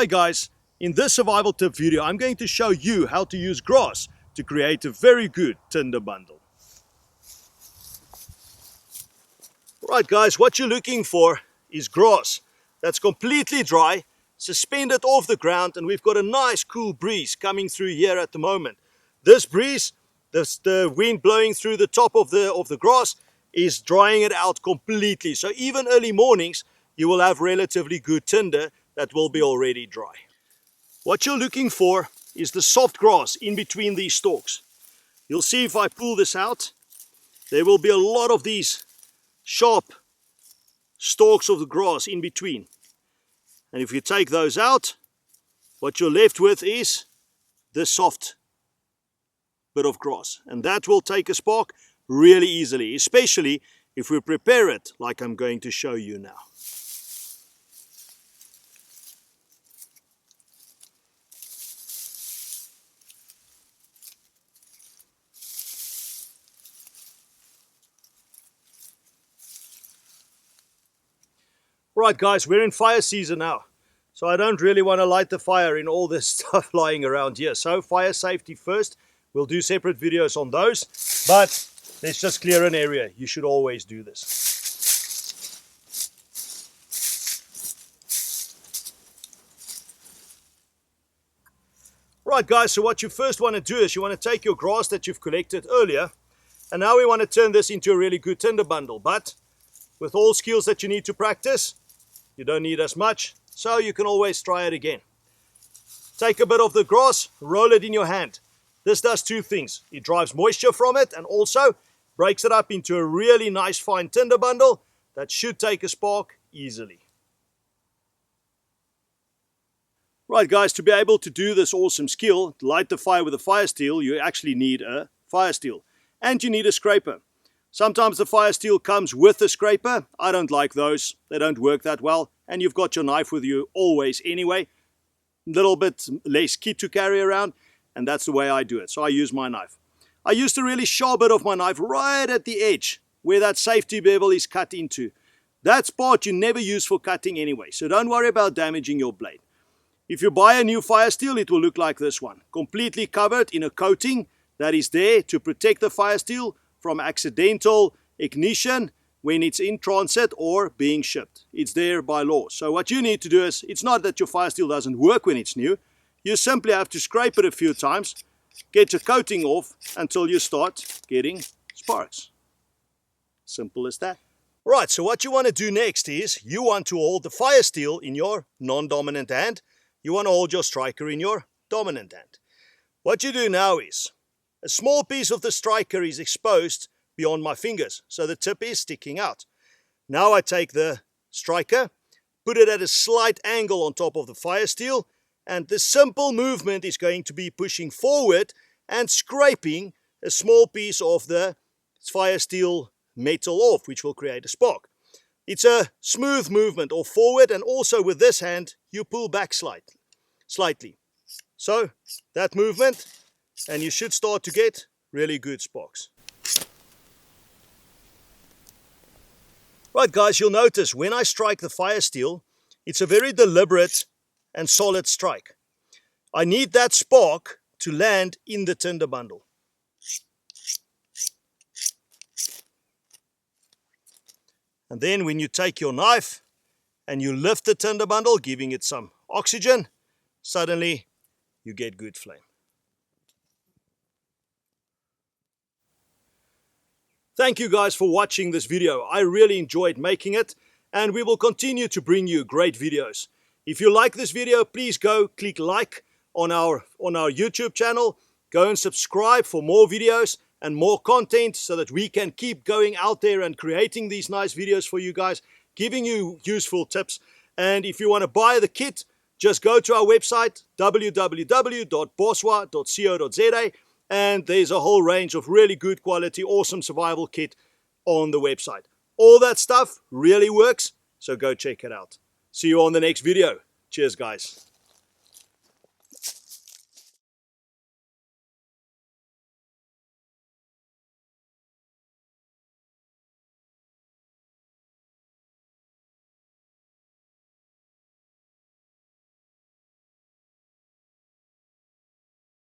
Hi guys, in this survival tip video I'm going to show you how to use grass to create a very good tinder bundle. Right guys, what you're looking for is grass that's completely dry, suspended off the ground, and we've got a nice cool breeze coming through here at the moment. This breeze, the wind blowing through the top of the grass is drying it out completely. So even early mornings you will have relatively good tinder that will be already dry. What you're looking for is the soft grass in between these stalks. You'll see if I pull this out, there will be a lot of these sharp stalks of the grass in between. And if you take those out, what you're left with is this soft bit of grass. And that will take a spark really easily, especially if we prepare it like I'm going to show you now. Right guys, we're in fire season now, so I don't really want to light the fire in all this stuff lying around here. So fire safety first, we'll do separate videos on those, but let's just clear an area. You should always do this. Right guys, so what you first want to do is you want to take your grass that you've collected earlier, and now we want to turn this into a really good tinder bundle. But with all skills that you need to practice, you don't need as much, so you can always try it again. Take a bit of the grass, roll it in your hand. This does two things. It drives moisture from it and also breaks it up into a really nice fine tinder bundle that should take a spark easily. Right guys, to be able to do this awesome skill, light the fire with a fire steel, you actually need a fire steel. And you need a scraper. Sometimes the fire steel comes with a scraper. I don't like those. They don't work that well. And you've got your knife with you always anyway. A little bit less kit to carry around. And that's the way I do it. So I use my knife. I use the really sharp bit of my knife right at the edge where that safety bevel is cut into. That part you never use for cutting anyway. So don't worry about damaging your blade. If you buy a new fire steel, it will look like this one. Completely covered in a coating that is there to protect the fire steel from accidental ignition when it's in transit or being shipped. It's there by law. So what you need to do is, it's not that your fire steel doesn't work when it's new. You simply have to scrape it a few times, get your coating off until you start getting sparks. Simple as that. Right, so what you want to do next is you want to hold the fire steel in your non-dominant hand. You want to hold your striker in your dominant hand. What you do now is, a small piece of the striker is exposed beyond my fingers, so the tip is sticking out. Now I take the striker, put it at a slight angle on top of the fire steel, and the simple movement is going to be pushing forward and scraping a small piece of the fire steel metal off, which will create a spark. It's a smooth movement, or forward, and also with this hand you pull back slightly. So that movement, and you should start to get really good sparks. Right guys, you'll notice when I strike the fire steel, it's a very deliberate and solid strike. I need that spark to land in the tinder bundle. And then when you take your knife and you lift the tinder bundle, giving it some oxygen, suddenly you get good flame. Thank you guys for watching this video. I really enjoyed making it, and we will continue to bring you great videos. If you like this video, please go click like on our YouTube channel. Go and subscribe for more videos and more content so that we can keep going out there and creating these nice videos for you guys, giving you useful tips. And if you want to buy the kit, just go to our website, www.boswa.co.za. And there's a whole range of really good quality, awesome survival kit on the website. All that stuff really works, so go check it out. See you on the next video. Cheers, guys.